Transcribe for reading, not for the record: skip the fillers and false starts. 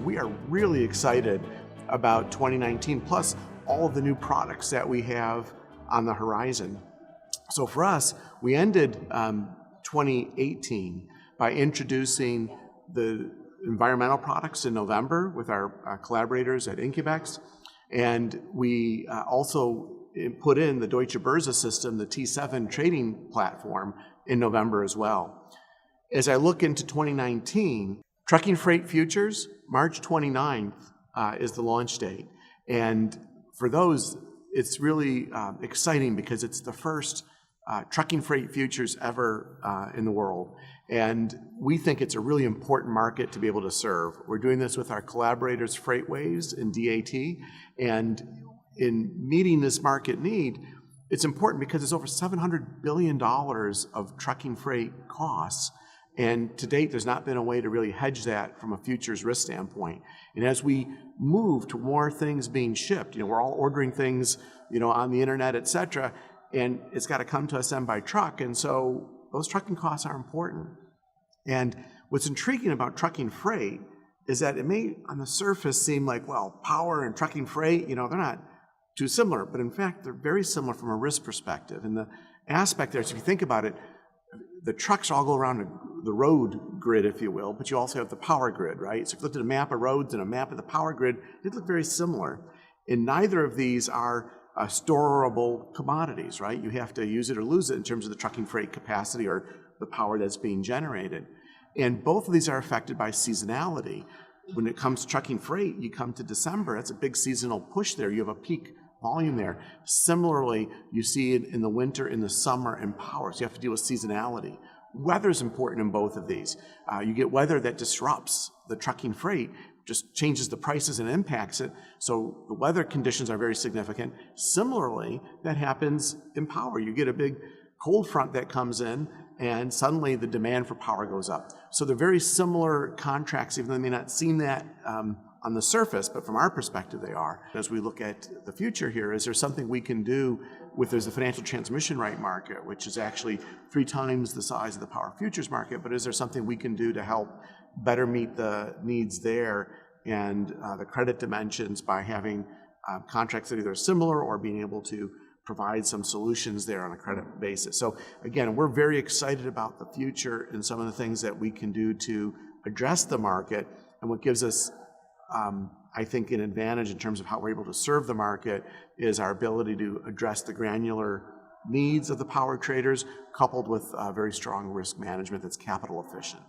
we are really excited about 2019, plus all of the new products that we have on the horizon. So for us, we ended 2018 by introducing the environmental products in November with our collaborators at Incubex, and we also put in the Deutsche Börse system, the T7 trading platform, in November as well. As I look into 2019, trucking freight futures, March 29th is the launch date. And for those, it's really exciting because it's the first trucking freight futures ever in the world. And we think it's a really important market to be able to serve. We're doing this with our collaborators, FreightWaves and DAT. And in meeting this market need, it's important because it's over $700 billion of trucking freight costs. And to date, there's not been a way to really hedge that from a futures risk standpoint. And as we move to more things being shipped, we're all ordering things, on the internet, et cetera, and it's got to come to us then by truck. And so those trucking costs are important. And what's intriguing about trucking freight is that it may, on the surface, seem like, well, power and trucking freight, they're not too similar. But in fact, they're very similar from a risk perspective. And the aspect there is, if you think about it, the trucks all go around the road grid, if you will, but you also have the power grid, right? So if you looked at a map of roads and a map of the power grid, they look very similar. And neither of these are storable commodities, right? You have to use it or lose it in terms of the trucking freight capacity or the power that's being generated. And both of these are affected by seasonality. When it comes to trucking freight, you come to December, that's a big seasonal push there. You have a peak volume there. Similarly, you see it in the winter, in the summer, and power. So you have to deal with seasonality. Weather is important in both of these. You get weather that disrupts the trucking freight, just changes the prices and impacts it. So the weather conditions are very significant. Similarly, that happens in power. You get a big cold front that comes in, and suddenly the demand for power goes up. So they're very similar contracts, even though they may not seem that on the surface, but from our perspective, they are. As we look at the future here, is there something we can do there's a financial transmission right market, which is actually 3 times the size of the power futures market, but is there something we can do to help better meet the needs there and the credit dimensions by having contracts that either are similar or being able to provide some solutions there on a credit basis. So again, we're very excited about the future and some of the things that we can do to address the market, and what gives us I think an advantage in terms of how we're able to serve the market is our ability to address the granular needs of the power traders coupled with very strong risk management that's capital efficient.